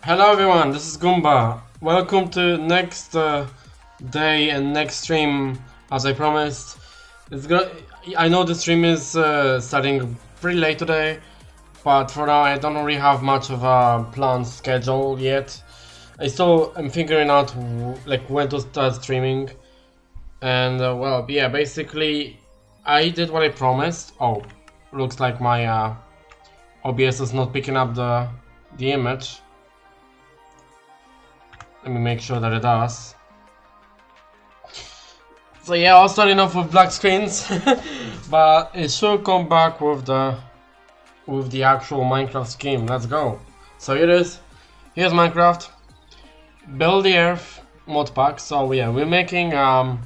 Hello everyone, this is Goomba. Welcome to next day and next stream. As I promised, I know the stream is starting pretty late today, but for now I don't really have much of a planned schedule yet. I'm figuring out when to start streaming, and well, yeah, basically I did what I promised. Oh, looks like my OBS is not picking up the image. Let me make sure that it does. So yeah, I was starting off with black screens, but it should come back with the actual Minecraft scheme. Let's go. So here it is. Here's Minecraft. BuildTheEarth mod pack. So yeah, we're remaking my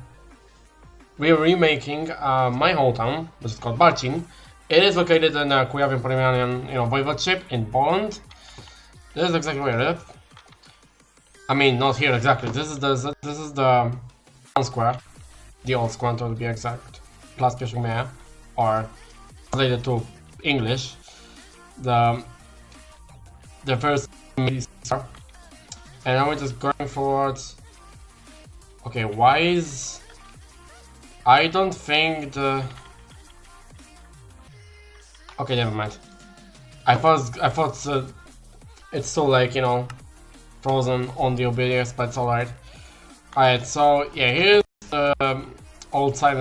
hometown, which is called Barcin. It is located in the Kujawian-Pomerian, voivodeship in Poland. This is exactly where it is. I mean, not here exactly. This is the town square, the old square to be exact. Plus Pieszumie, or translated to English, the first star. And now we're just going forward. Okay, why is? I don't think the. Okay, never mind. I thought it's so frozen on the OBS, but it's alright. Alright, so yeah, here's the outside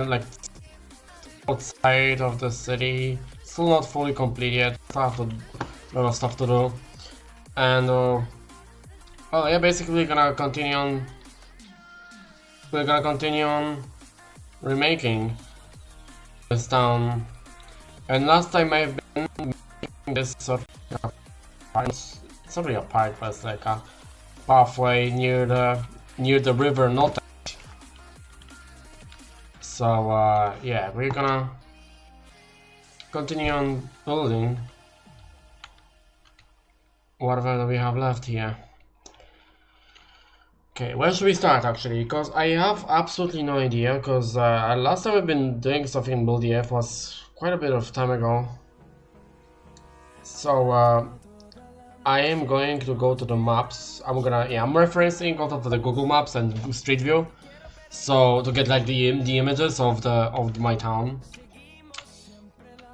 of the city. Still not fully complete yet. Still have a lot of stuff to do. And well, yeah, basically we're gonna continue on remaking this town. And last time I've been making this sort of it's not really a park, but it's like a pathway near the river Not. So yeah, we're gonna continue on building whatever we have left here. Okay, where should we start actually? Because I have absolutely no idea. Because last time I've been doing stuff in BuildTheEarth was quite a bit of time ago. So I am going to go to the maps. I'm referencing out of the Google Maps and Street View, so to get like the images of my town.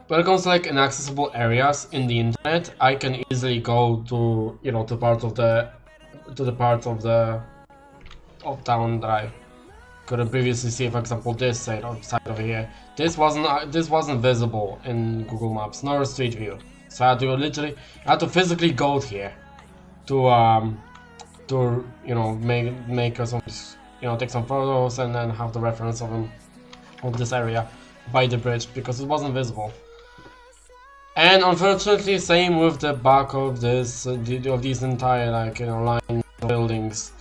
When it comes to like inaccessible areas in the internet, I can easily go to to the parts of town that I couldn't previously see. For example, this side over here. This wasn't visible in Google Maps nor Street View. So I had to physically go here to make some take some photos and then have the reference of this area by the bridge because it wasn't visible. And unfortunately, same with the back of these entire line of buildings.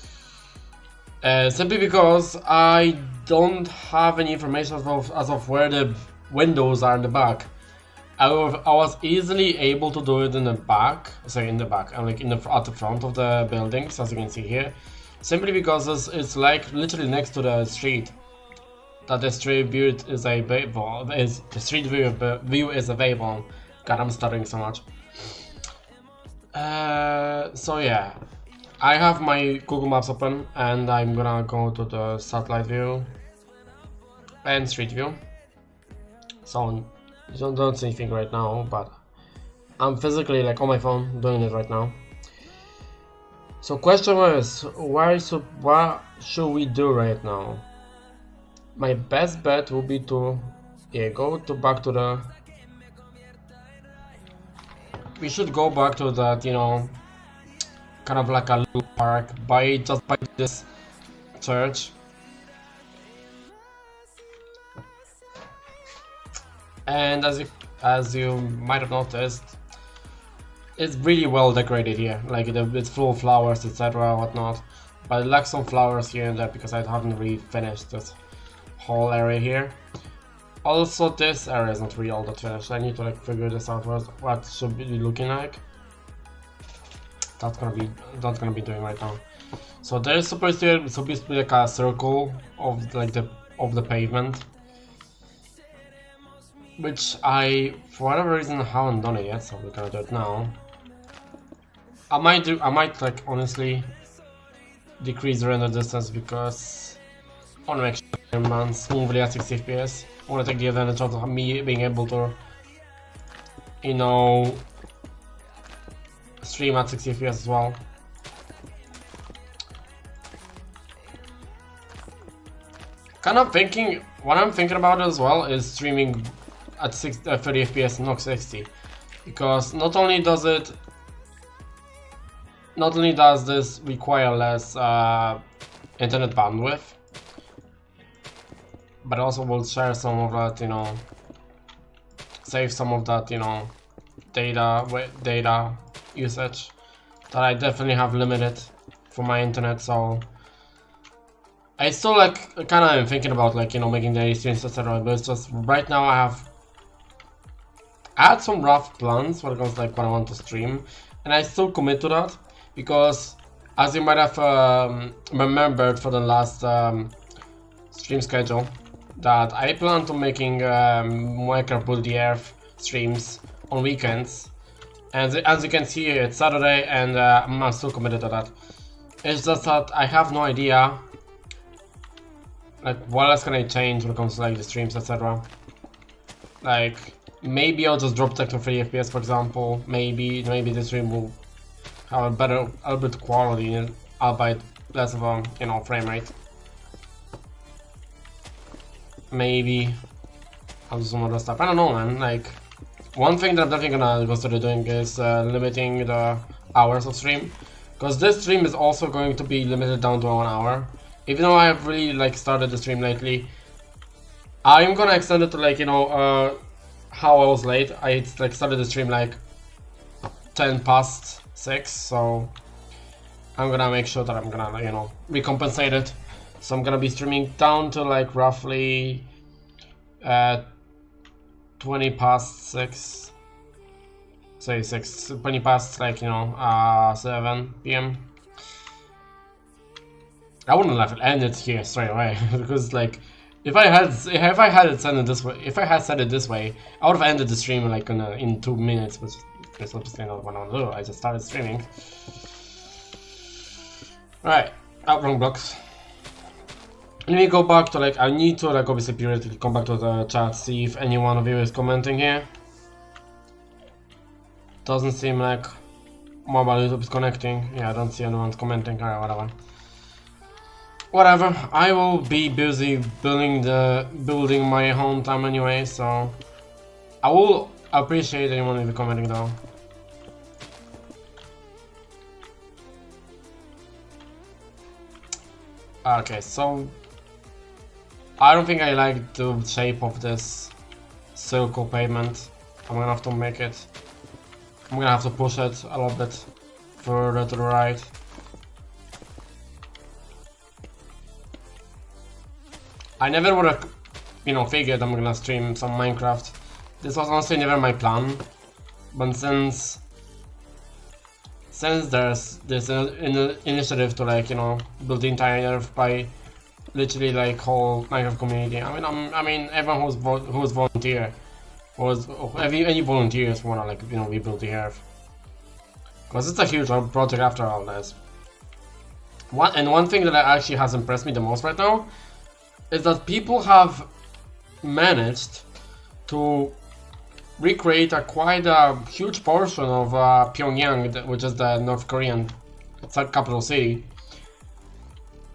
Simply because I don't have any information as of where the windows are in the back. I was easily able to do it in the back, and at the front of the buildings, as you can see here, simply because it's like literally next to the street that the street view is available. The street view is available. God, I'm stuttering so much. So yeah, I have my Google Maps open, and I'm gonna go to the satellite view and street view. So. Don't see anything right now, but I'm physically on my phone doing it right now. So question is, what should we do right now? My best bet would be to back to the. We should go back to that kind of like a loop park by this church. And as you might have noticed, it's really well decorated here. It's full of flowers, etc., whatnot. But I lack some flowers here and there because I haven't really finished this whole area here. Also, this area is not really all that finished. I need to figure this out what should be looking like. That's gonna be doing right now. So there's supposed to be like a circle of the pavement, which I, for whatever reason, haven't done it yet, so we're gonna do it now. I might like honestly decrease the render distance because I want to make sure it runs smoothly at 60 FPS. I want to take the advantage of me being able to, you know, stream at 60 FPS as well. Kind of thinking, what I'm thinking about as well is streaming at 30 FPS and not 60, because not only does this require less internet bandwidth, but also will share some of that, you know, save some of that, you know, data usage that I definitely have limited for my internet. So I still like kind of am thinking about like, you know, making daily streams, etc. But it's just right now I had some rough plans when it comes to like what I want to stream, and I still commit to that because, as you might have remembered for the last stream schedule, that I plan to making Minecraft BuildTheEarth streams on weekends, and as you can see, it's Saturday, and I'm still committed to that. It's just that I have no idea like what else can I change when it comes to like the streams, etc. Like maybe I'll just drop tech to 30 FPS, for example. Maybe the stream will have a better quality, and albeit less of a, you know, frame rate. Maybe I'll do some other stuff. I don't know, man. Like one thing that I'm definitely gonna consider doing is limiting the hours of stream, because this stream is also going to be limited down to 1 hour. Even though I have really like started the stream lately, I'm gonna extend it to like, you know, how I was late. I like started the stream like 6:10, so I'm gonna make sure that I'm gonna, you know, recompensate it. So I'm gonna be streaming down to like roughly 6:20. Say 6:20, like, you know, 7 PM. I wouldn't have ended here straight away because like if I had said it this way, I would have ended the stream like in 2 minutes, which is obviously not what I want to do. I just started streaming. Right, wrong blocks. Let me go back to like, I need to like obviously periodically come back to the chat, see if any one of you is commenting here. Doesn't seem like mobile YouTube is connecting. Yeah, I don't see anyone commenting. Alright, whatever. Whatever, I will be busy building my hometown anyway, so I will appreciate anyone who is commenting though. Okay, so I don't think I like the shape of this circle pavement. I'm gonna have to make it. I'm gonna have to push it a little bit further to the right. I never would have, you know, figured I'm gonna stream some Minecraft. This was honestly never my plan, but since there's this initiative to like, you know, build the entire Earth by literally like whole Minecraft community. I mean everyone who's volunteer, any volunteers wanna like, you know, rebuild the Earth, because it's a huge project after all this. One thing that actually has impressed me the most right now is that people have managed to recreate quite a huge portion of Pyongyang, which is the North Korean capital city,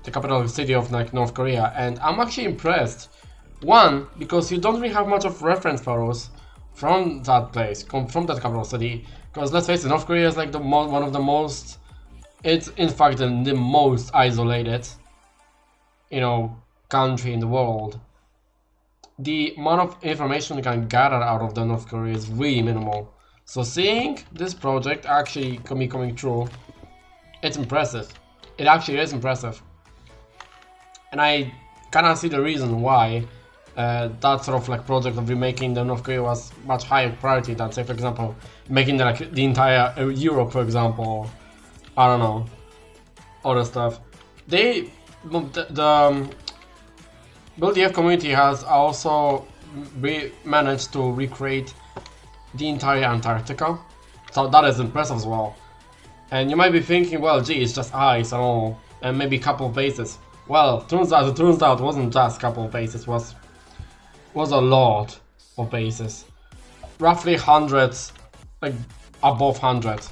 the capital city of like North Korea, and I'm actually impressed. One, because you don't really have much of reference photos from that place, from that capital city, because let's face it, North Korea is like one of the most, it's in fact the most isolated, you know, country in the world. The amount of information you can gather out of the North Korea is really minimal. So seeing this project actually coming true, it's impressive. It actually is impressive. And I kind of see the reason why that sort of like project of remaking the North Korea was much higher priority than, say, for example, making the entire Europe, for example. I don't know, other stuff. The BuildTheEarth community has also managed to recreate the entire Antarctica, so that is impressive as well. And you might be thinking, well, gee, it's just ice and all, and maybe a couple of bases. Well, it turns out it wasn't just a couple of bases, was a lot of bases. Roughly hundreds, like above hundreds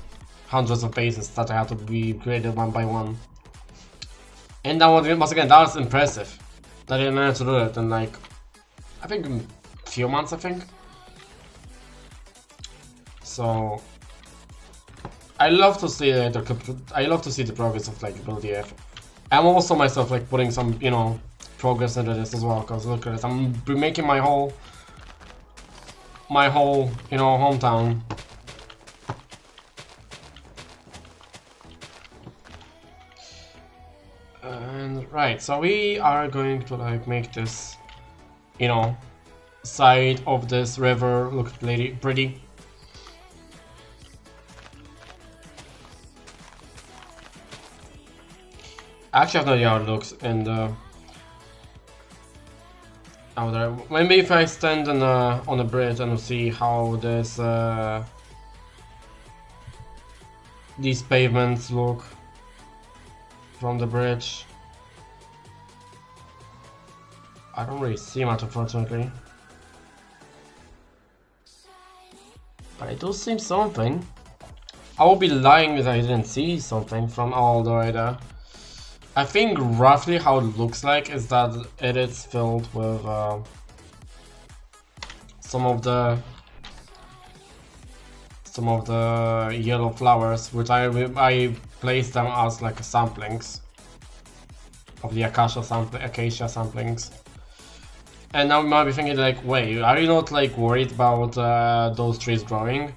of bases that had to be created one by one. And that was, once again, that was impressive. That they managed to do it in like, I think, a few months, I think. So I love to see the progress of like BuildTheEarth. I'm also myself like putting some, you know, progress into this as well, because look at this, I'm remaking my whole, you know, hometown. And right, so we are going to like make this, you know, side of this river look pretty. I actually have no idea how it looks in the out there. Maybe if I stand on a bridge and see how this these pavements look from the bridge. I don't really see much, unfortunately, but I do see something. I will be lying if I didn't see something from all the way there. I think roughly how it looks like is that it is filled with some of the yellow flowers, which I placed them as like samplings of the acacia samplings. And now you might be thinking like, wait, are you not like worried about those trees growing?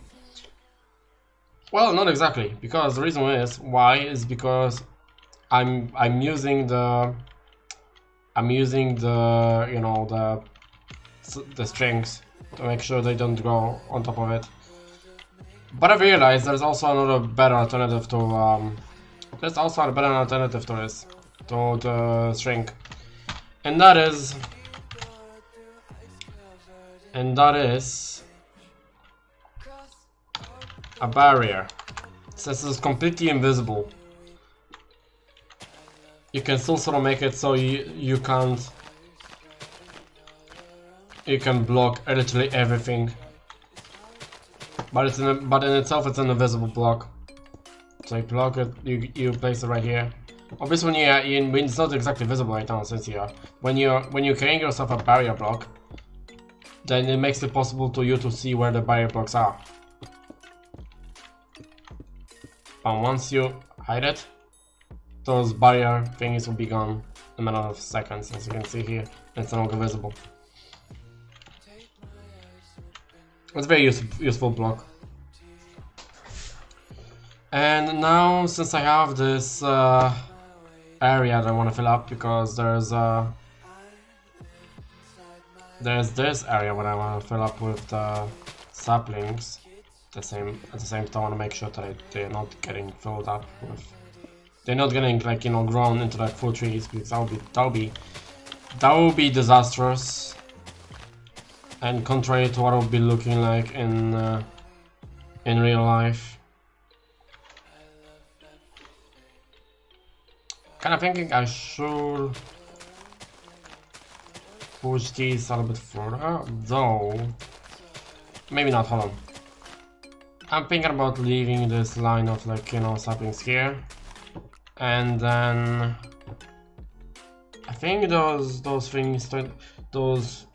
Well, not exactly, because the reason is because I'm using the you know the strings to make sure they don't grow on top of it. But I've realized there's also another better alternative to this, to the string, and that is a barrier. Since it's completely invisible, you can still sort of make it so you can block literally everything, but in itself it's an invisible block. So you block it, you place it right here. Obviously, when it's not exactly visible right now, since when you're carrying yourself a barrier block, then it makes it possible to you to see where the barrier blocks are. But once you hide it, those barrier thingies will be gone in a matter of seconds. As you can see here, it's no longer visible. It's a very useful block. And now, since I have this area that I want to fill up, because there's this area that I want to fill up with the saplings. At the same time, I want to make sure that they're not getting filled up with. They're not getting like, you know, grown into like full trees, because that would be disastrous and contrary to what it would be looking like in real life. Kind of thinking I should push these a little bit further, though maybe not. Hold on. I'm thinking about leaving this line of like, you know, saplings here, and then I think those things, those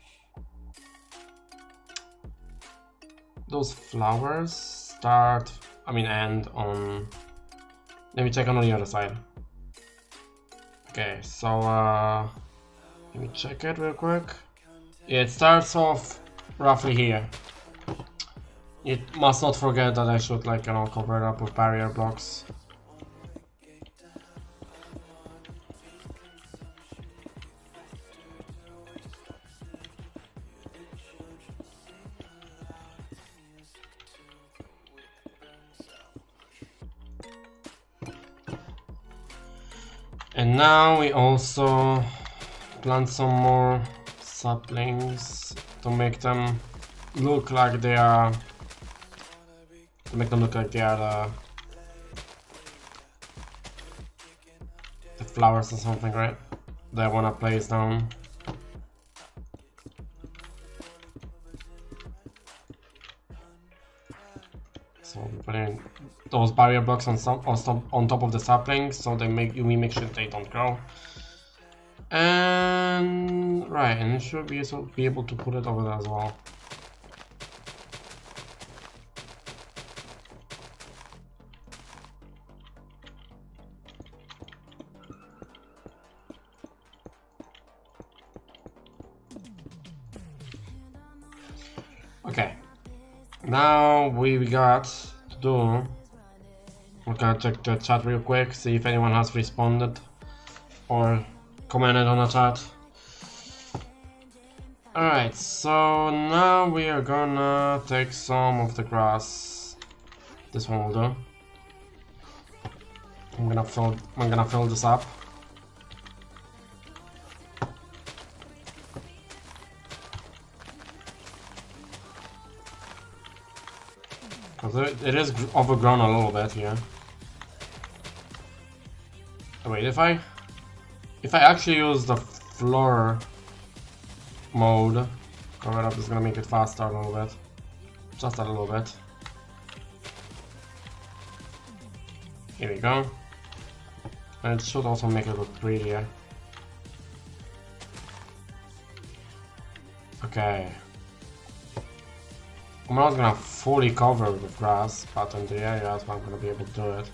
flowers start, end on. Let me check on the other side. Okay, so let me check it real quick. Yeah, it starts off roughly here. It must not forget that I should, like, you know, cover it up with barrier blocks. And now we also plant some more saplings to make them look like they are. flowers or something, right? That I wanna place down. So we're putting those barrier blocks on top of the saplings, so we make sure they don't grow. And right, and it should be able to put it over there as well. Okay, now we got to do. We're gonna check the chat real quick, see if anyone has responded or commented on the chat. Alright, so now we are gonna take some of the grass. This one will do. I'm gonna fill this up. Because it is overgrown a little bit here. Oh, wait, if I actually use the floor mode, cover up is gonna make it faster a little bit. Just a little bit. Here we go. And it should also make it look prettier. Okay. I'm not gonna fully cover with grass, but in the areas where I'm gonna be able to do it.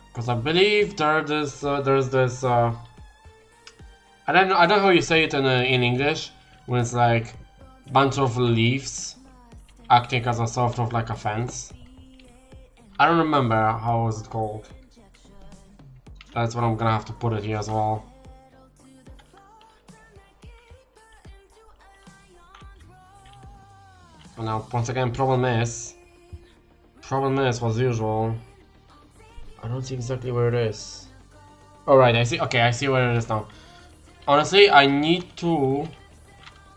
Because I believe there's this I don't know how you say it in English, when it's like bunch of leaves acting as a sort of like a fence. I don't remember how is it called. That's what I'm gonna have to put it here as well. And now once again, problem is as usual, I don't see exactly where it is. Alright, I see. Okay, I see where it is now. Honestly, I need to.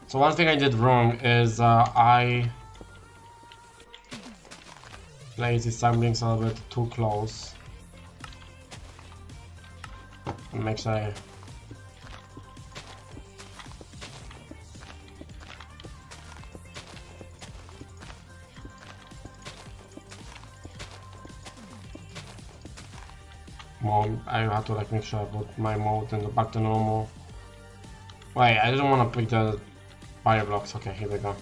So one thing I did wrong is I placed these saplings a little bit too close. And make sure I. I have to like make sure I put my mode in the back to normal. Wait, I didn't want to pick the fire blocks. Okay, here we go.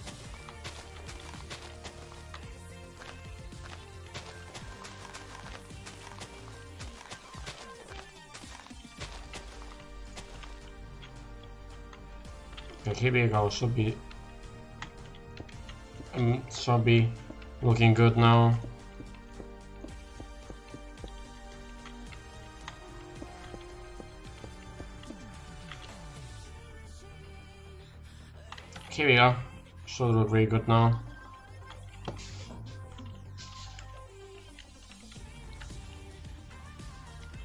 Okay, here we go. Should be looking good now. Here we go. Should look really good now.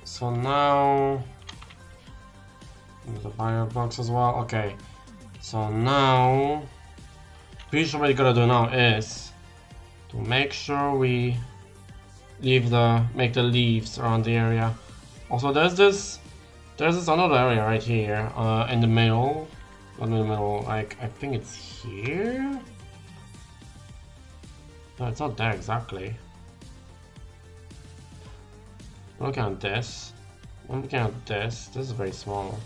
So now the fire box as well. Okay. So now pretty sure what we gotta do now is to make sure we make the leaves around the area. Also there's this another area right here in the middle. Not in the middle, like I think it's here. No, it's not there exactly. I'm looking at this. I'm looking at this. This is very small.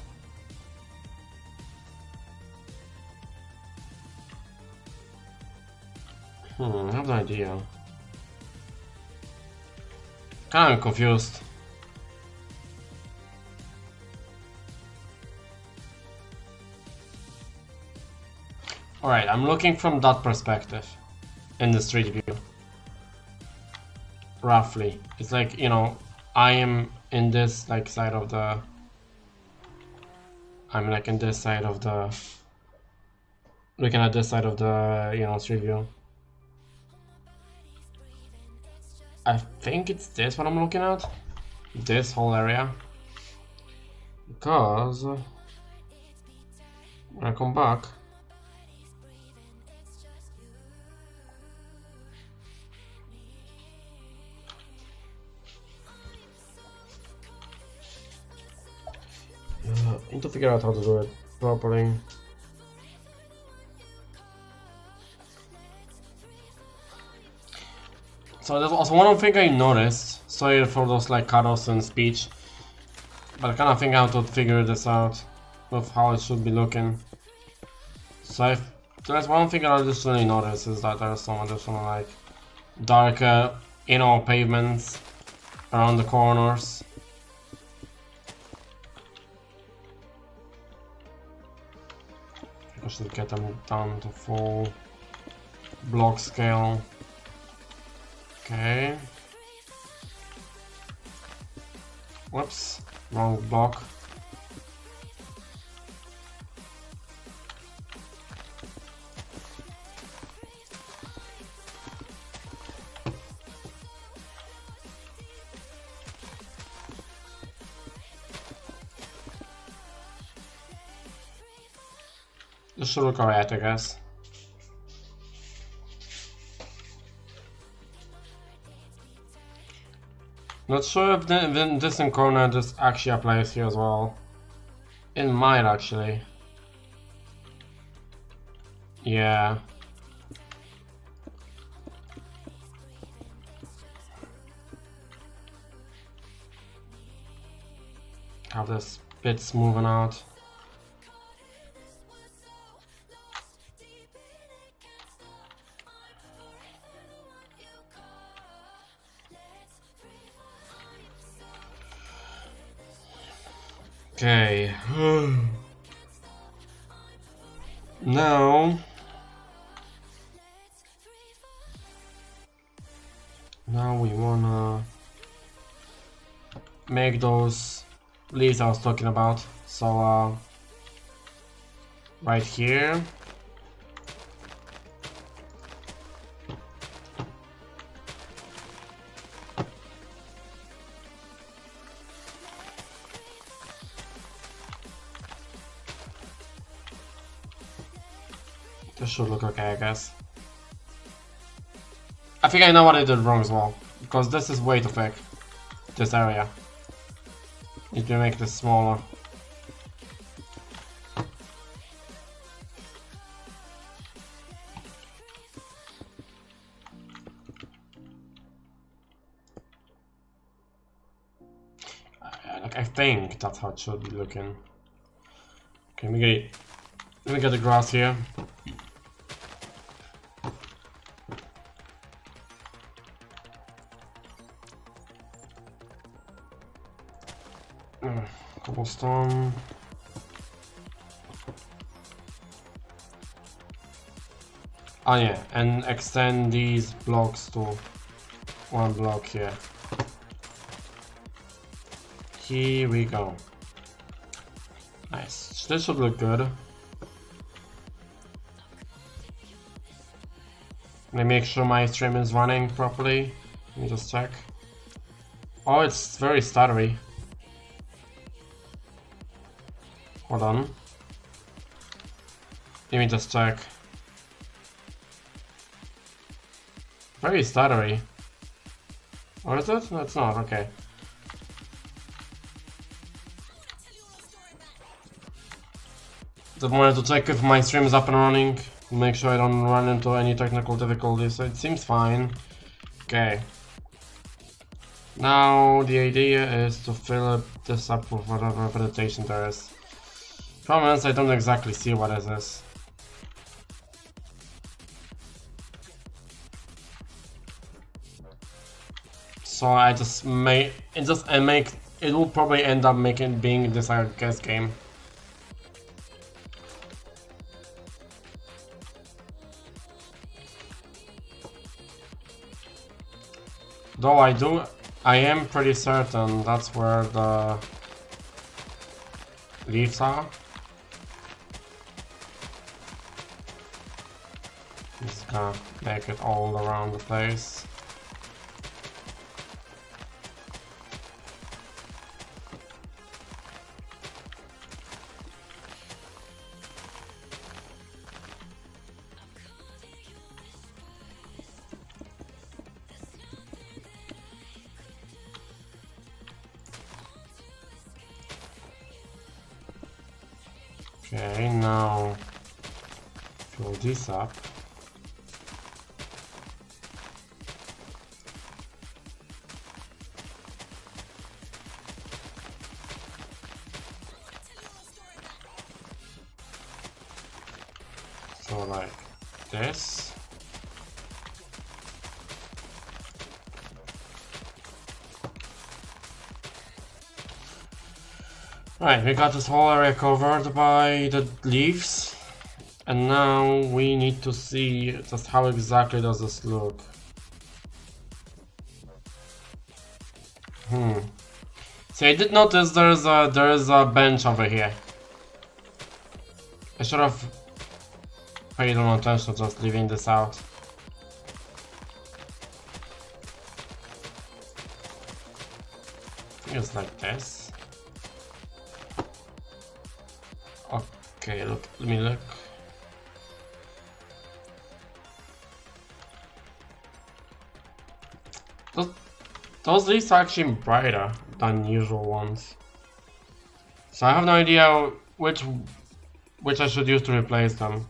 I have no idea. Kind of confused. Alright, I'm looking from that perspective in the street view. Roughly. It's like, you know, I am in this like side of the... I'm like in this side of the... Looking at this side of the, you know, street view. I think it's this what I'm looking at. This whole area. Because... when I come back... Need to figure out how to do it properly. So there's also one thing I noticed. Sorry for those like cutoffs in speech, but I kind of think how to figure this out with how it should be looking. So if there's one thing I additionally noticed is that there's some additional like darker inner pavements around the corners. I should get them down to full block scale. Okay. Whoops, wrong block. This should look alright, I guess. Not sure if this in corner just actually applies here as well. It might actually. Yeah. Have this bits moving out. Okay. Now we wanna make those leaves I was talking about. So right here. This should look okay, I guess. I think I know what I did wrong as well, because this is way too thick. This area. Need to make this smaller. I think that's how it should be looking. Okay, let me get the grass here. Cobblestone. Oh yeah, and extend these blocks to one block here. Here we go. Nice. This should look good. Let me make sure my stream is running properly. Let me just check. Oh, it's very stuttery. Hold on. Let me just check. Very stuttery. Or is it? No, it's not. Okay. Just wanted to check if my stream is up and running. Make sure I don't run into any technical difficulties. So it seems fine. Okay. Now the idea is to fill this up with whatever vegetation there is. Problem is, I don't exactly see what is this. So I just make it will probably end up being a desired guess game. Though I am pretty certain that's where the leaves are. Just gonna make it all around the place. Okay, now fill this up. So like this. Right, we got this whole area covered by the leaves, and now we need to see just how exactly does this look. See, I did notice there is a bench over here. I should have paid no attention to just leaving this out. It's like this. Okay, look, let me look. Those leaves are actually brighter than usual ones. So I have no idea which I should use to replace them.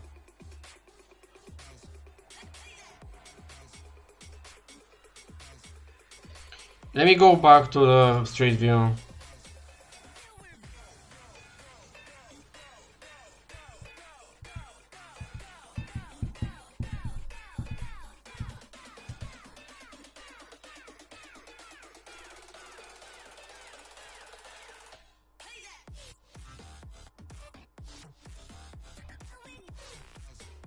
Let me go back to the street view.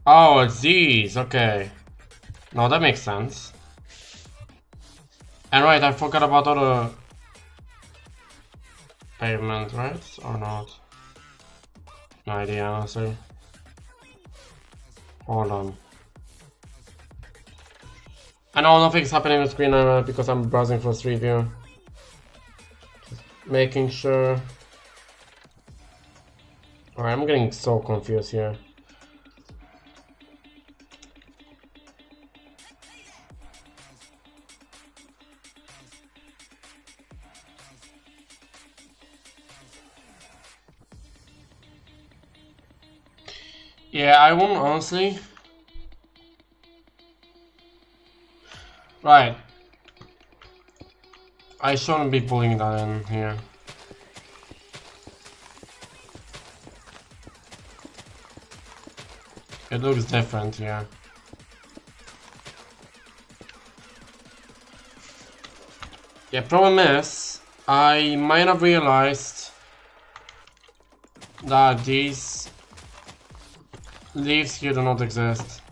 Oh, it's these, okay. No, that makes sense. And right, I forgot about other pavement, right? Or not? No idea, honestly. Hold on. I know nothing's happening on the screen because I'm browsing for street view. Just making sure. Alright, I'm getting so confused here. Yeah, I won't honestly. Right. I shouldn't be pulling that in here. It looks different here. Yeah, problem is, I might have realized that these leaves here do not exist.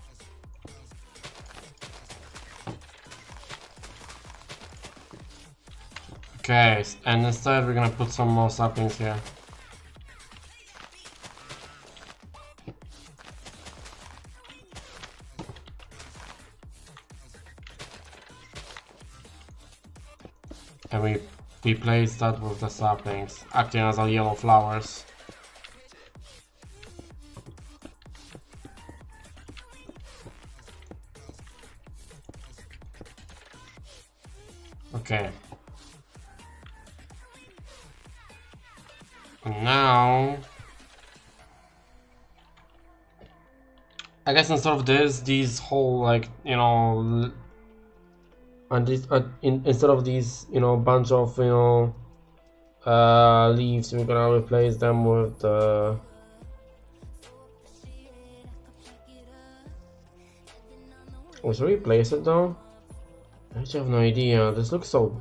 Okay, and instead we're gonna put some more saplings here. And we replace that with the saplings, acting as our yellow flowers. Okay. And now, I guess instead of this, these whole, like, you know, and this, instead of these, you know, bunch of, you know, leaves, we're gonna replace them with the we should replace it though. I actually have no idea. This looks so.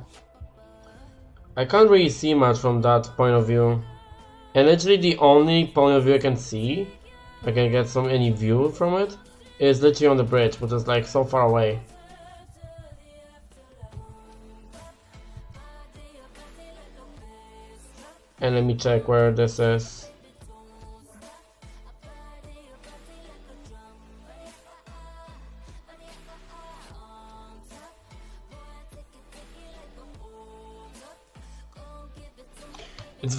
I can't really see much from that point of view. And literally the only point of view I can see, I can get any view from it, is literally on the bridge, which is like so far away. And let me check where this is. It's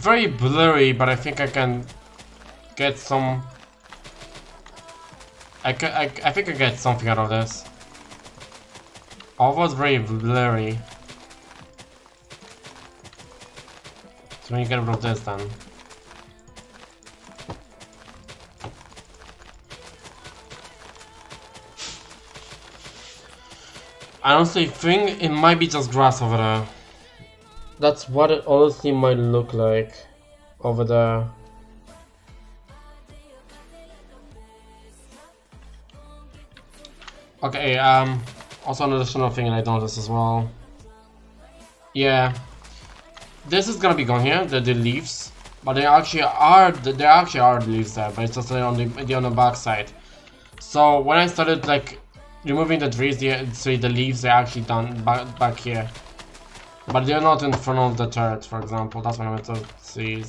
very blurry, but I think I can get some. I think I get something out of this. Although it's very blurry. So when you get rid of this then. I honestly think it might be just grass over there. That's what it honestly might look like over there. Okay, also an additional thing I noticed as well. Yeah, this is gonna be gone here, the leaves, but there actually are leaves there, but it's just on the back side. So when I started like removing the trees, the leaves are actually done back here, but they're not in front of the turret, for example. That's what I meant to say.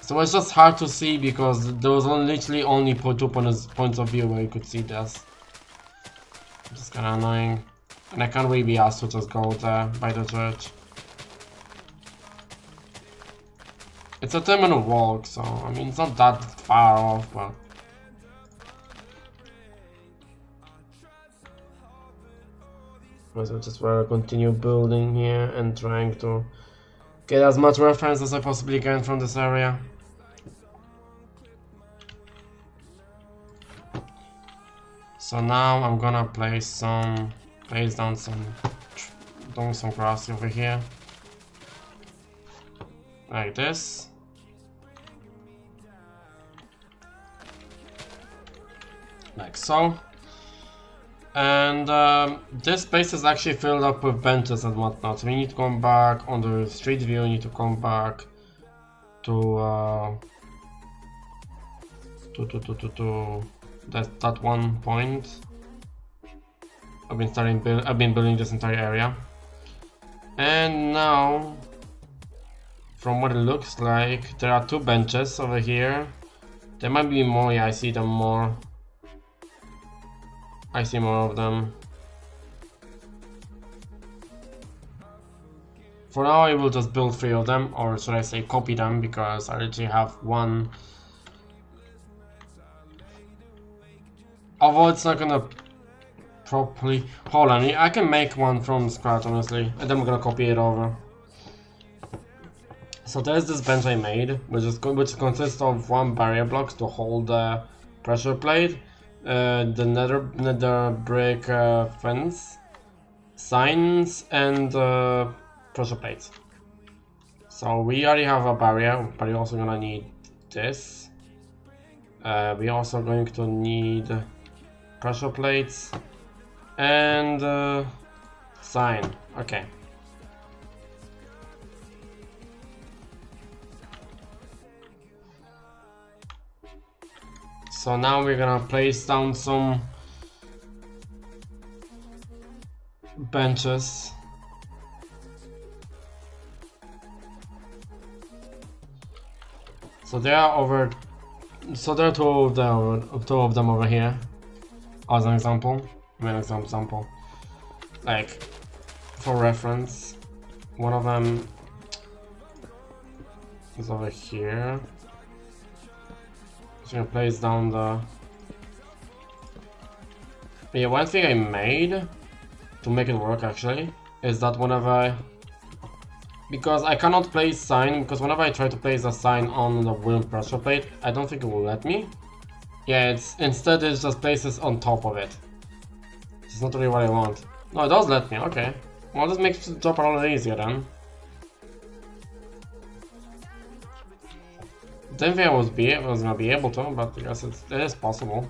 So it's just hard to see because there was literally only two points of view where you could see this. It's kind of annoying, and I can't really be asked to just go there by the church. It's a 10-minute walk, so I mean it's not that far off, but I just want to continue building here and trying to get as much reference as I possibly can from this area. So now I'm gonna place down some grass over here, like this. Like so. And this space is actually filled up with benches and whatnot. So we need to come back on the street view. We need to come back to that one point. I've been building this entire area, and now, from what it looks like, there are two benches over here. There might be more. Yeah, I see them more. I see more of them. For now, I will just build 3 of them, or should I say copy them, because I literally have one. Although it's not gonna properly... Hold on, I can make one from scratch, honestly, and then we're gonna copy it over. So there's this bench I made, which consists of 1 barrier blocks to hold the pressure plate, the nether brick fence, signs, and pressure plates. So we already have a barrier, but we're also gonna need this. We're also going to need pressure plates and sign. Okay. So now we're gonna place down some benches. So there are two of them over here, as an example. Like for reference. One of them is over here. Just gonna place down the... Yeah, one thing I made to make it work actually is that whenever because I cannot place sign, because whenever I try to place a sign on the wooden pressure plate, I don't think it will let me. Yeah, instead it just places on top of it. It's not really what I want. No, it does let me, okay. Well, this makes the job a lot easier then. Didn't think I was gonna be able to, but I guess it is possible.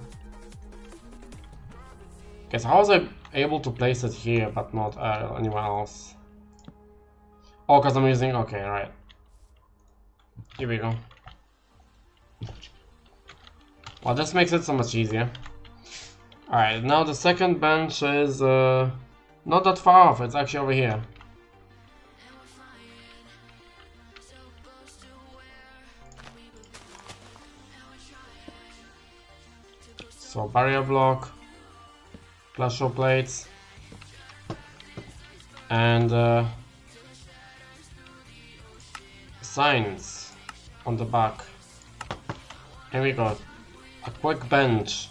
Okay, so how was I able to place it here but not anywhere else? Oh, because I'm using... Okay, right. Here we go. Well, this makes it so much easier. Alright, now the second bench is not that far off, it's actually over here. So barrier block, pressure plates, and signs on the back. Here we go. A quick bench.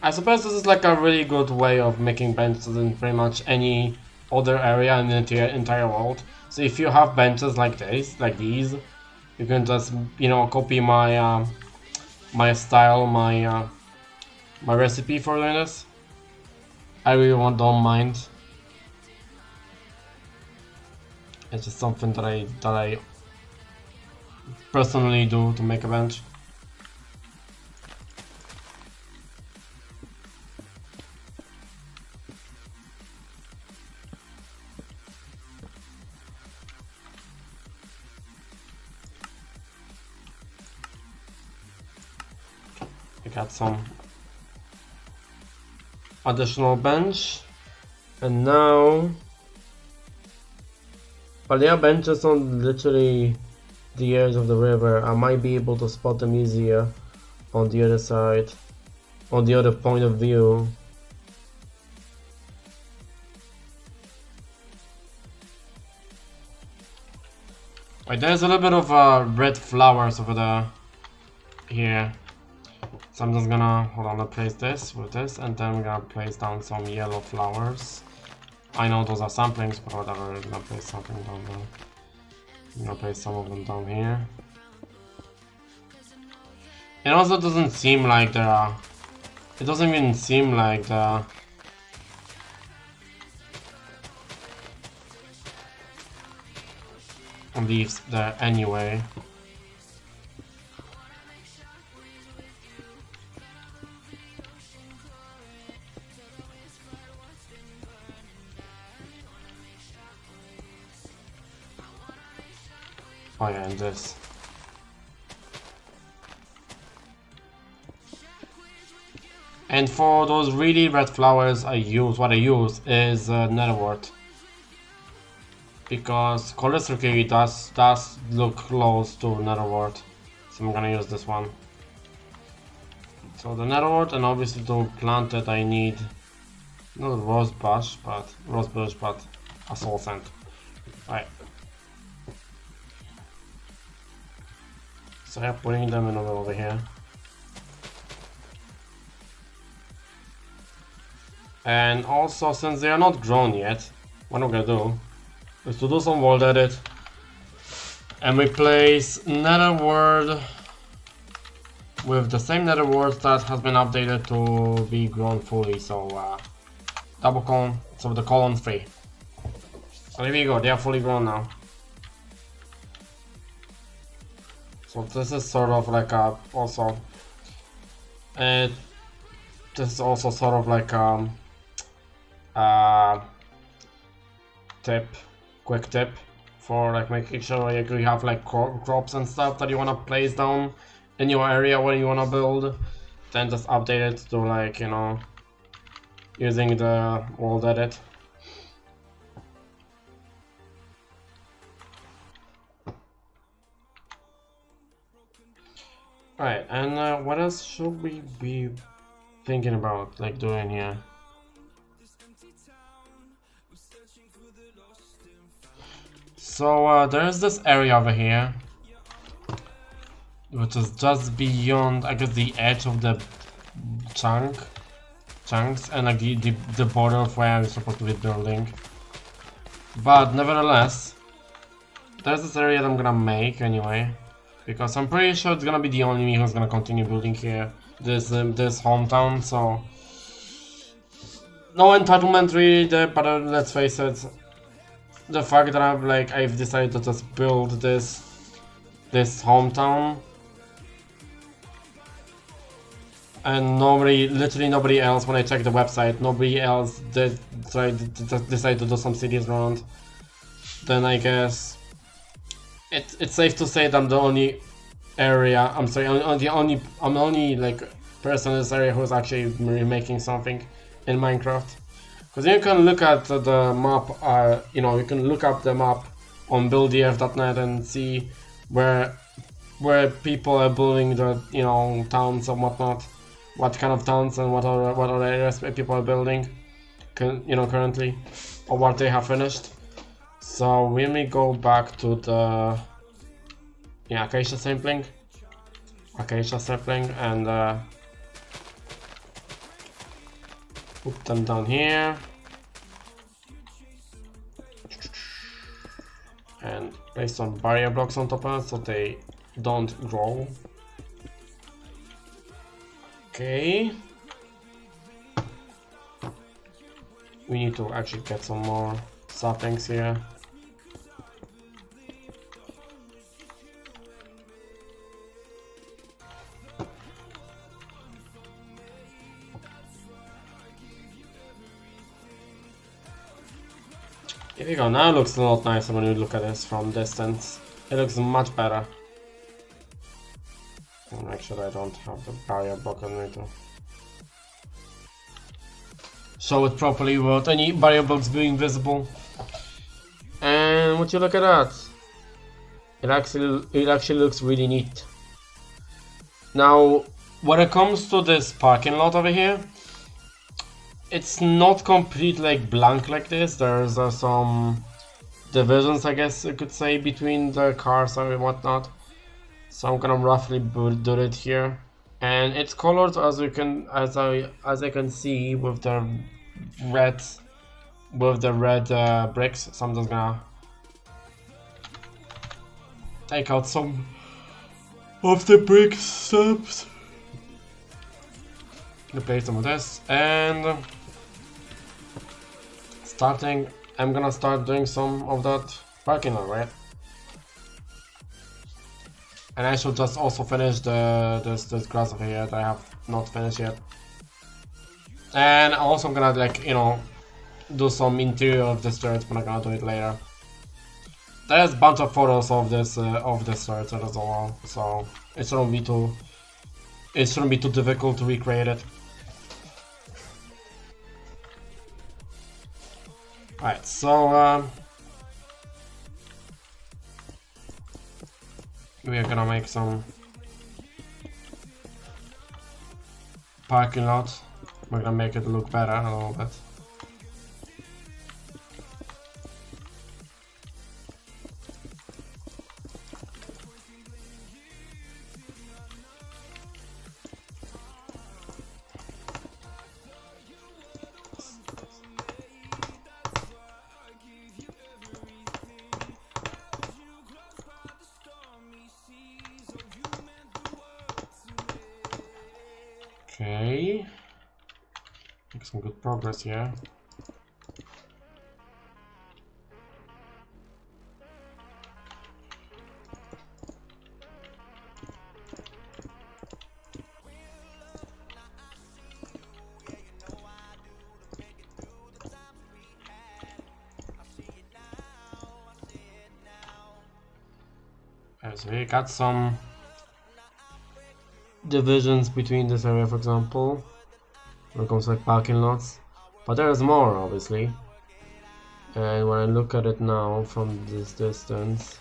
I suppose this is like a really good way of making benches in pretty much any other area in the entire world. So if you have benches like these, you can just, you know, copy my my style, my recipe for doing this. I really don't mind. It's just something that I personally do to make a bench. I got some additional bench, and now, but yeah, benches on literally the edge of the river. I might be able to spot them easier on the other side, on the other point of view. Right, there's a little bit of red flowers over there here. So I'm just gonna, hold on, let's place this with this, and then we're gonna place down some yellow flowers. I know those are samplings, but whatever, we're gonna place something down there. I'm gonna place some of them down here. It also doesn't seem like there are, it doesn't even seem like there are leaves there anyway. Oh yeah, and this. And for those really red flowers, what I use is netherwort. Because cholesterol does look close to netherwort. So I'm gonna use this one. So the netherwort, and obviously to plant it I need not rose bush, but a soul sand. Right. So yeah, putting them in over here. And also, since they are not grown yet, what I'm gonna do is to do some world edit and replace netherwort with the same netherwort that has been updated to be grown fully. So double colon, so the colon 3. So there we go, they are fully grown now. So this is sort of like a this is also sort of like quick tip for like making sure you have like crops and stuff that you want to place down in your area where you want to build. Then just update it to, like, you know, using the world edit. Right, and what else should we be thinking about, like, doing here? So there's this area over here, which is just beyond, I guess, the edge of the chunks, and like the border of where I'm supposed to be building. But nevertheless, there's this area that I'm gonna make anyway, because I'm pretty sure it's gonna be the only me who's gonna continue building here, this hometown. So no entitlement really there, but let's face it, the fact that I've decided to just build this hometown, and literally nobody else, when I checked the website, nobody else decide to do some cities around, then I guess it's safe to say that I'm the only area, I'm the only like person in this area who's actually remaking something in Minecraft. Because you can look at the map, you know, you can look up the map on BuildTheEarth.net and see where people are building the, you know, towns and whatnot, what kind of towns and what other areas people are building, you know, currently, or what they have finished. So when we go back to the acacia sapling, and put them down here, and place some barrier blocks on top of it so they don't grow. Okay. We need to actually get some more saplings here. Here we go, now it looks a lot nicer when you look at this from distance. It looks much better. I'll make sure I don't have the barrier block on me to show it properly without any barrier blocks being visible. And would you look at that? It actually looks really neat. Now, when it comes to this parking lot over here, it's not completely like blank like this. There's some divisions, I guess you could say, between the cars and whatnot. So I'm gonna roughly do it here, and it's colored as you can, as I can see, with the red bricks. So I'm just gonna take out some of the brick stubs, replace them with this, and I'm gonna start doing some of that parking lot, right? And I should just also finish this grass over here that I have not finished yet. And also I'm gonna, like, you know, do some interior of this church, but I'm gonna do it later. There's a bunch of photos of this church as well, so it shouldn't be too difficult to recreate it. Alright, so we are gonna make some parking lot. We're gonna make it look better a little bit. Okay, make some good progress here. So we got some divisions between this area, for example, when it comes to like parking lots, but there's more obviously. And when I look at it now from this distance,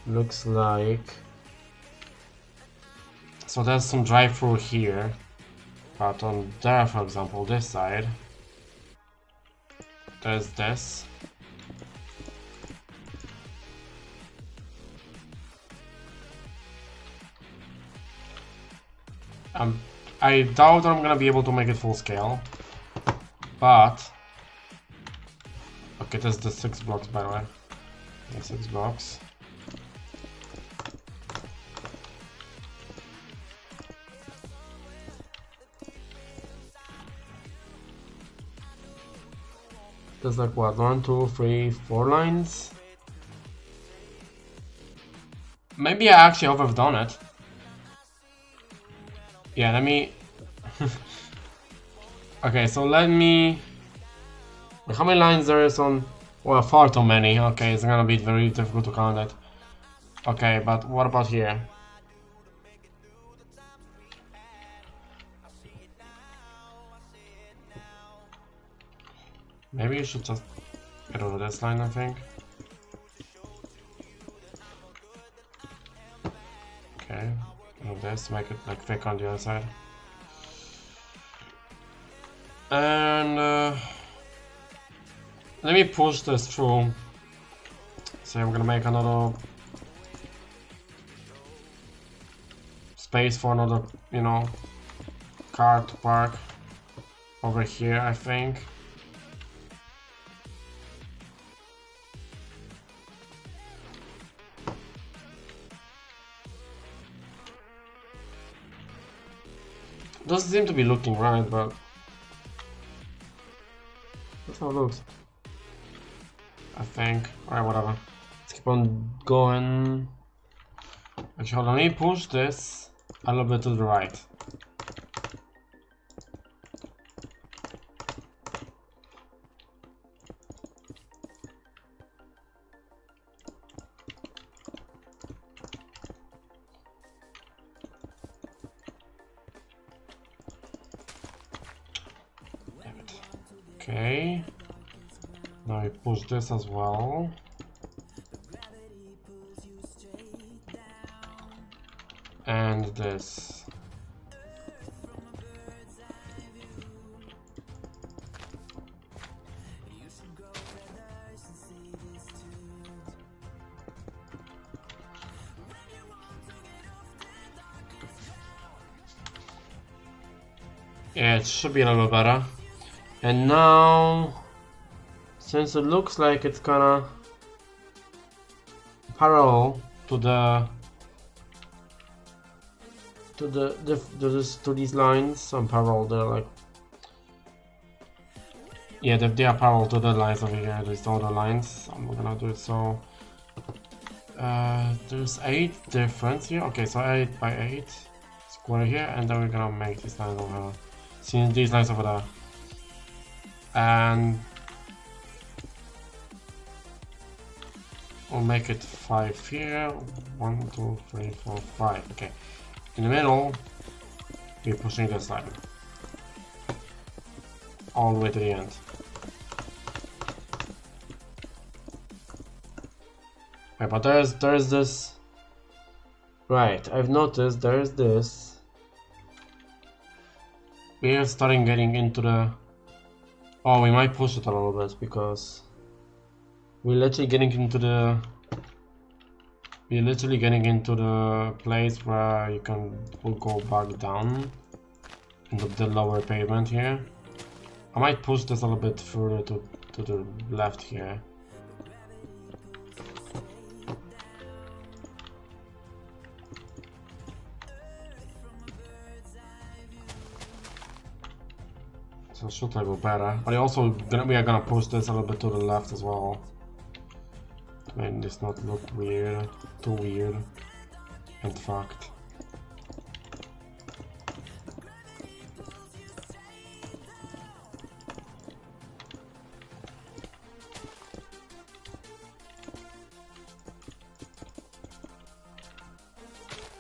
looks like, so there's some drive-through here, but on there, for example, this side, there's this. I doubt that I'm gonna be able to make it full scale, but okay, there's the 6 blocks, by the way. Yeah, 6 blocks. There's like what, 1, 2, 3, 4 lines. Maybe I actually overdone it. Yeah, let me. Okay, so let me. How many lines there is on? Well, far too many. Okay, it's gonna be very difficult to count it. Okay, but what about here? Maybe you should just get over this line, I think. Okay, move this, make it like thick on the other side. And let me push this through. So I'm gonna make another space for another, you know, car to park over here, I think. Doesn't seem to be looking right, but that's how it looks. I think. Alright, whatever. Let's keep on going. Actually, hold on, let me push this a little bit to the right. Damn it. Okay. Now we push this as well. And this. Yeah, it should be a little better. And now, since it looks like it's gonna parallel to these lines, some parallel, they're like, yeah, they are parallel to the lines over here, these other lines. I'm not gonna do it, so there's 8 difference here. Okay, so 8 by 8 square here, and then we're gonna make these lines over here. See these lines over there, and we'll make it 5 here. 1, 2, 3, 4, 5. Okay, in the middle we're pushing this line all the way to the end. Okay, but there's this. Right, I've noticed there's this. We are starting getting into the. Oh, we might push it a little bit because we're literally getting into the. We're literally getting into the place where you will go back down into the lower pavement here. I might push this a little bit further to the left here. So should I go better? But we are gonna push this a little bit to the left as well. To make this not look weird, too weird and fucked.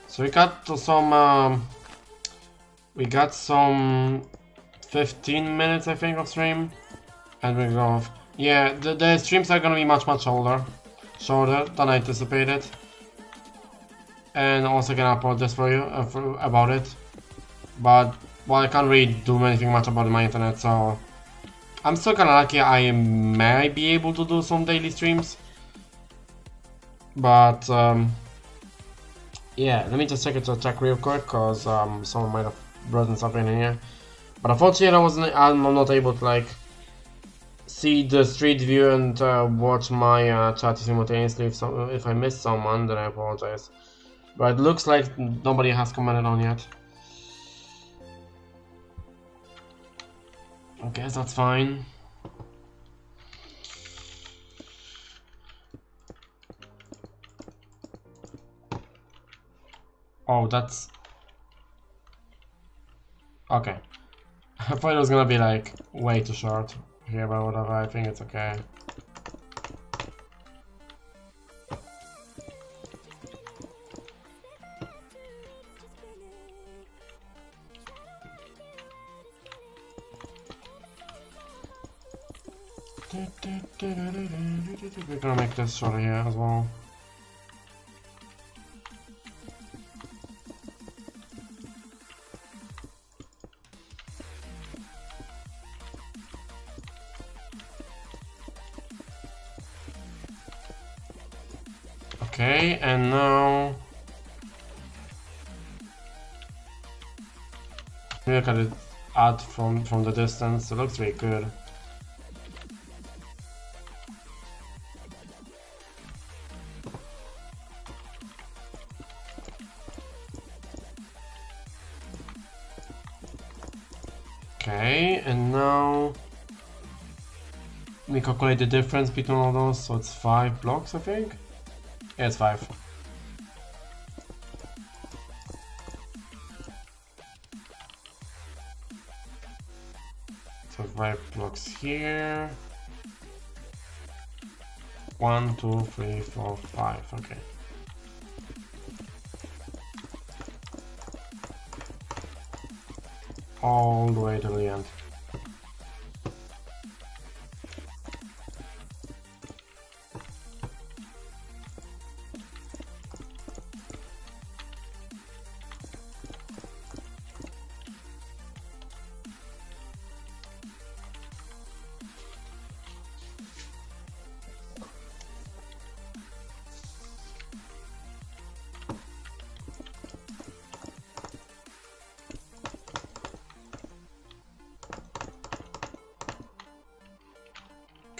So we got some 15 minutes, I think, of stream, and we're going off. Yeah, the streams are gonna be much shorter than I anticipated, and also gonna upload this for you about it. But well, I can't really do anything much about my internet, so I'm still kinda lucky. I might be able to do some daily streams, but yeah, let me just check real quick, cause someone might have brought something in here. But unfortunately, I'm not able to like see the street view and watch my chat simultaneously. If I missed someone, then I apologize. But it looks like nobody has commented on yet. Okay, that's fine. Oh, that's okay. I thought it was gonna be like way too short here, but whatever, I think it's okay. We're gonna make this shorter here as well. Okay, and now look at it out from the distance. It looks really good. Okay, and now we calculate the difference between all those, so it's 5 blocks, I think? Yeah, it's 5. So 5 blocks here. 1, 2, 3, 4, 5, okay. All the way to the end.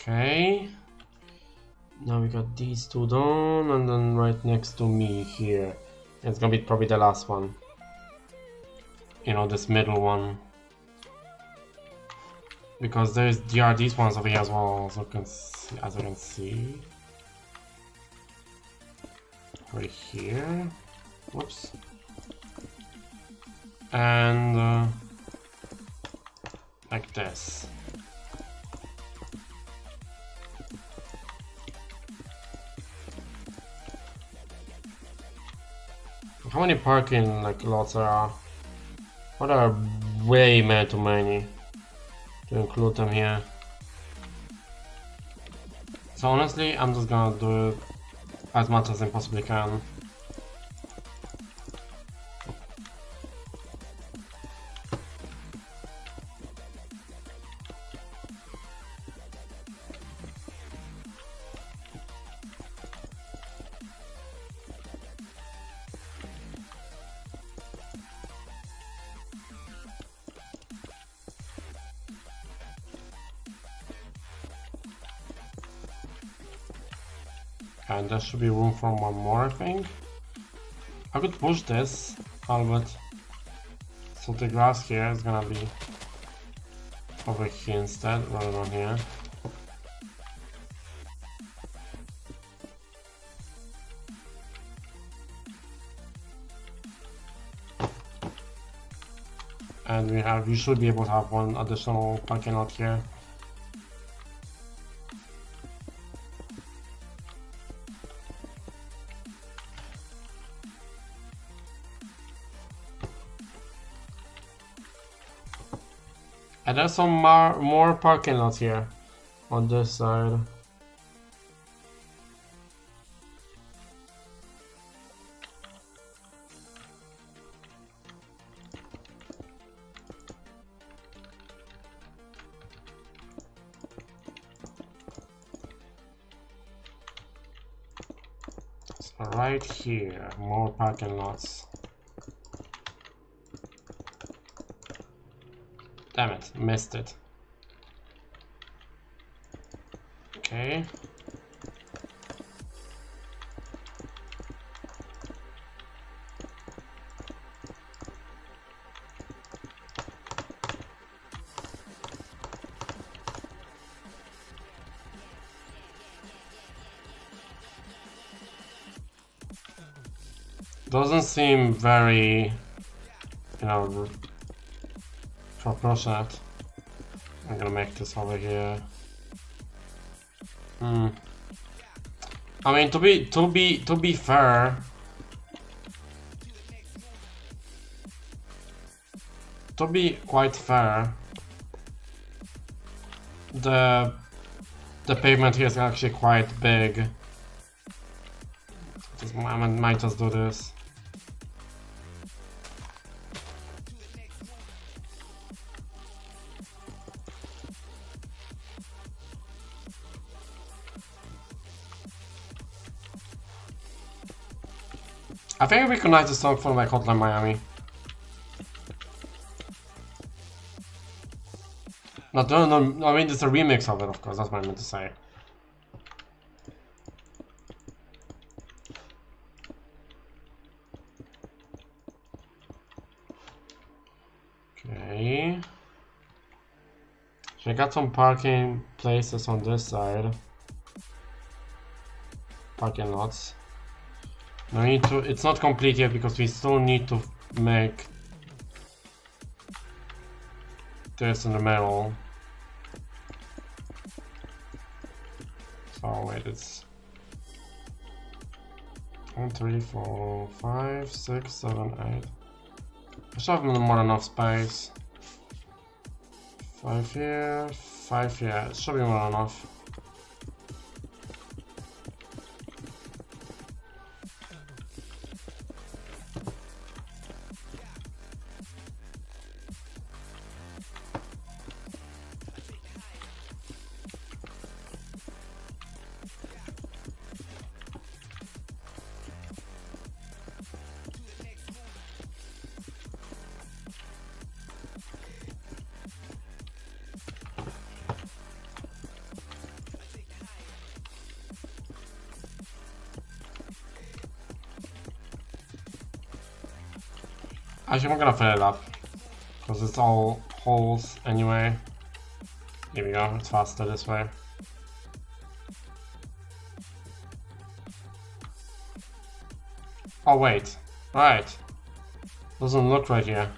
Okay, now we got these two done, and then right next to me here, it's gonna be probably the last one. You know, this middle one, because there are these ones over here as well. As I can see, right here. Whoops, and like this. How many parking lots there are? What are way too many to include them here. So honestly, I'm just gonna do it as much as I possibly can. And there should be room for one more, I think. I could push this a little bit. So the grass here is gonna be over here instead, rather than here. And we should be able to have one additional parking lot here. And there's some more parking lots here on this side. So right here, more parking lots. Damn it, missed it. Okay. Doesn't seem very, you know, proportionate. I'm gonna make this over here. I mean, to be fair, to be quite fair, the pavement here is actually quite big. I might just do this. I think I recognize the song from like Hotline Miami. No, I mean it's a remix of it, of course. That's what I meant to say. Okay. So I got some parking places on this side. Parking lots. Now we need to, it's not complete yet because we still need to make this in the middle. So wait, it's 1, 3, 4, 5, 6, 7, 8. I should have more than enough space. 5 here, 5 here. It should be more than enough. Actually, I'm gonna fill it up because it's all holes anyway. Here we go, it's faster this way. Oh wait, right. Doesn't look right here.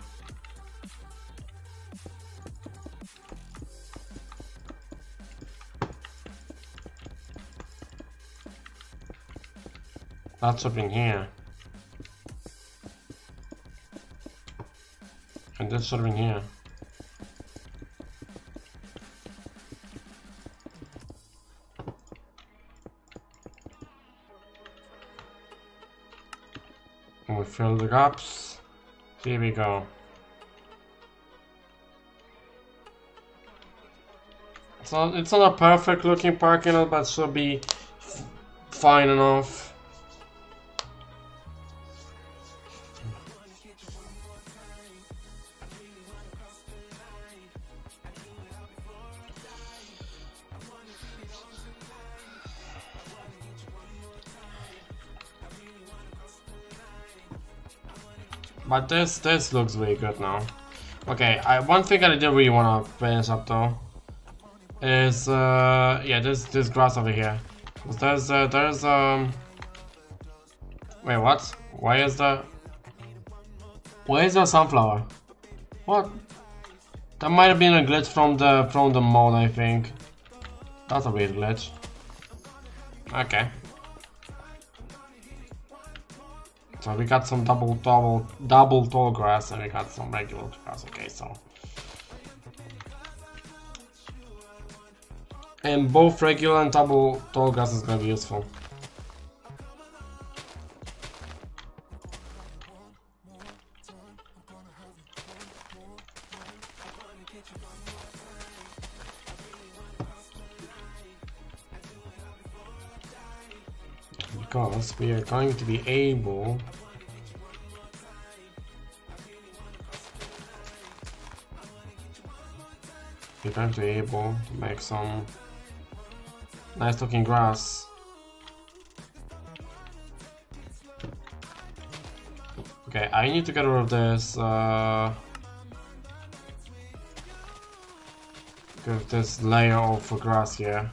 That should be in here. And this should be in here. And we fill the gaps. Here we go. So it's not a perfect looking parking lot, but should be fine enough. But this looks really good now. Okay, one thing I did really want to finish up though is yeah, this grass over here. There's wait, what? Why is the sunflower? What? That might have been a glitch from the mod, I think. That's a weird glitch. Okay. So we got some double tall grass and we got some regular grass. Okay, so. And both regular and double tall grass is gonna be useful. Because we are going to be able to make some nice looking grass. Okay, I need to get rid of this get this layer of grass here.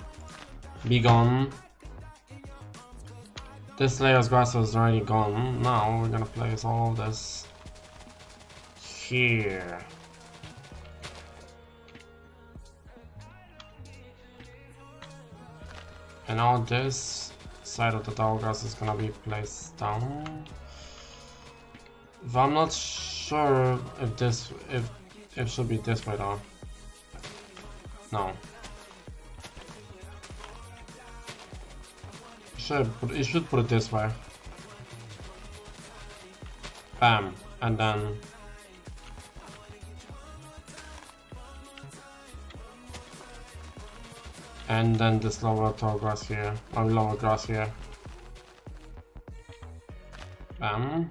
Be gone. This layer of grass is already gone. Now we're gonna place all of this here. And now this side of the tall grass is gonna be placed down. If I'm not sure if it should be this way though. No. You should put it this way. Bam, and then this lower tall grass here, or lower grass here. Bam.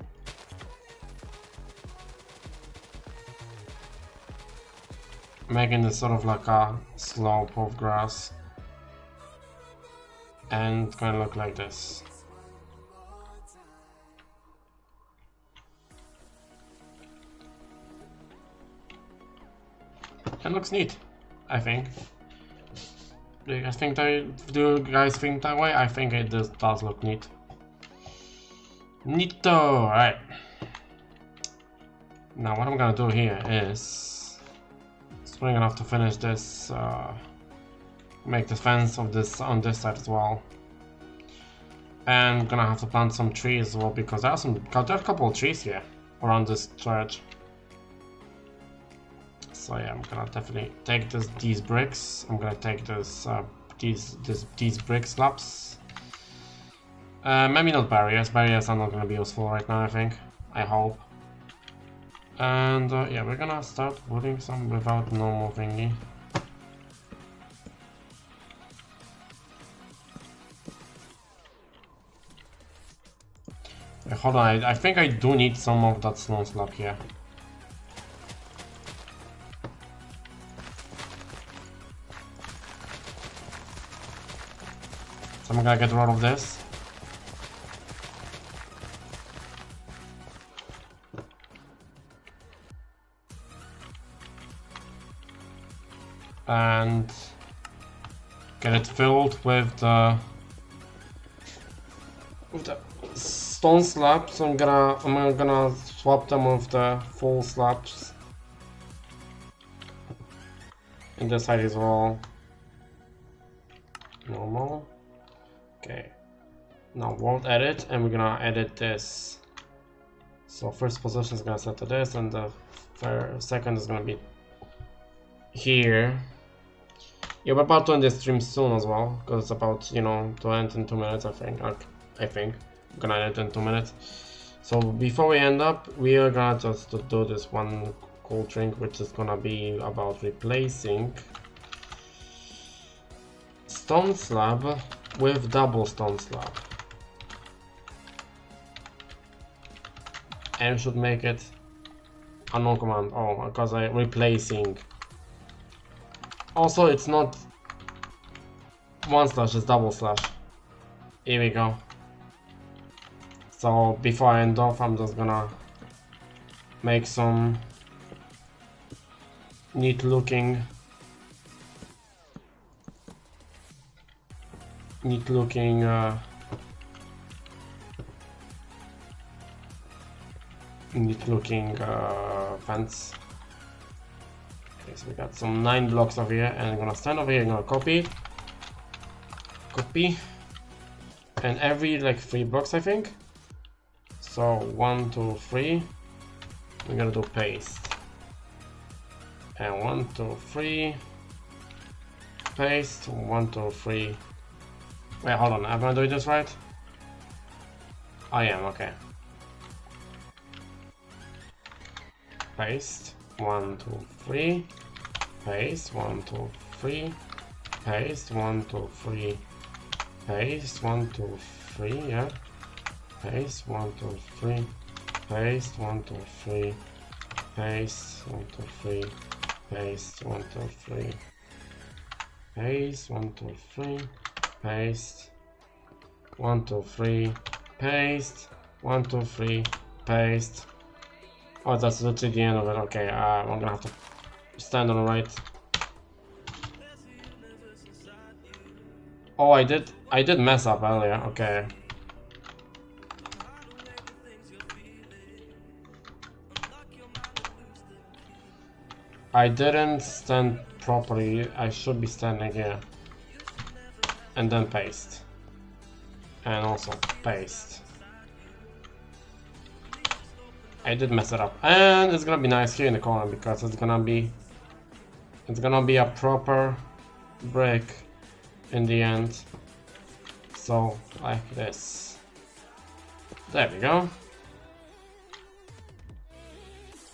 Making this sort of like a slope of grass. And it's gonna look like this. It looks neat. I think. Do you guys think that way? I think it does look neat. Neato, alright. Now what I'm gonna do here is we're gonna have to finish this, make the fence of this on this side as well. And I'm gonna have to plant some trees as well because there are a couple of trees here around this church. So yeah, I'm gonna definitely take these bricks. I'm gonna take these brick slabs. Maybe not barriers. Barriers are not gonna be useful right now, I think. I hope. And yeah, we're gonna start putting some without normal thingy. Wait, hold on, I think I do need some of that stone slab here. So I'm gonna get rid of this. And get it filled with the stone slabs. I'm gonna swap them with the full slabs in this side as well. Normal. Okay. Now world edit, and we're gonna edit this. So first position is gonna set to this, and the second is gonna be here. Yeah, we're about to end this stream soon as well, because it's about, you know, to end in 2 minutes, I think. I'm gonna end it in 2 minutes. So before we end up, we are gonna just do this one cool thing, which is gonna be about replacing stone slab with double stone slab. And we should make it unknown command. Oh, because I'm replacing. Also, it's not one slash, it's double slash. Here we go. So before I end off, I'm just gonna make some neat looking fence. Okay, so we got some 9 blocks over here, and I'm gonna stand over here, I'm gonna copy, and every like 3 blocks, I think. So 1, 2, 3, we're gonna do paste, and 1, 2, 3, paste, 1, 2, 3. Wait, hold on, am I doing this right? I am, okay. Paste, 1, 2, 3, paste, 1, 2, 3, paste, 1, 2, 3, paste, 1, 2, 3, yeah. Paste, 1, 2, 3, paste, 1, 2, 3, paste, 1, 2, 3, paste, 1, 2, 3, paste, 1, 2, 3, paste, 1, 2, 3, paste, 1, 2, 3, paste. Oh, that's literally the end of it. Okay, I'm gonna have to stand on the right. Oh, I did mess up earlier. Okay. I didn't stand properly. I should be standing here. And then paste. And also paste. I did mess it up. And it's gonna be nice here in the corner because it's gonna be a proper brick in the end. So like this. There we go.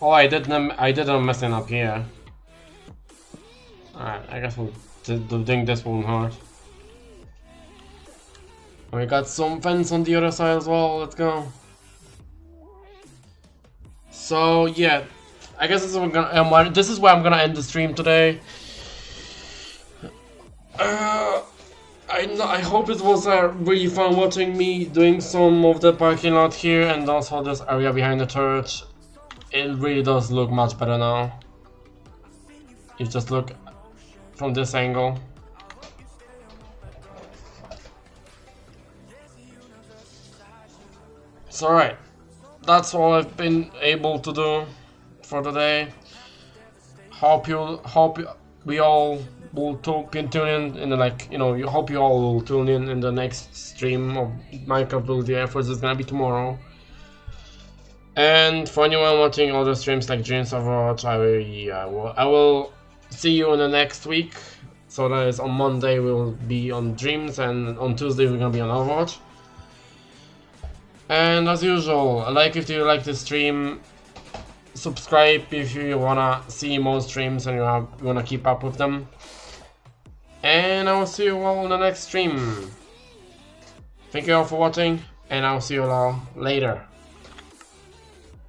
Oh, I didn't messing up here. Alright, I guess we'll think this won't hurt. We got some fence on the other side as well. Let's go. So yeah, I guess this is where I'm gonna end the stream today. I hope it was really fun watching me doing some of the parking lot here and also this area behind the church. It really does look much better now. It just look from this angle. So right, that's all I've been able to do for today. Hope we all will tune in the, like, you know, hope you all will tune in the next stream of Minecraft BuildTheEarth, which is gonna be tomorrow. And for anyone watching other streams like Dreams of LittleBigPlanet, I will see you in the next week. So that is on Monday we'll be on Dreams, and on Tuesday we're gonna be on Overwatch. And as usual, like if you like this stream, subscribe if you wanna see more streams and you wanna keep up with them. And I will see you all in the next stream. Thank you all for watching, and I'll see you all later.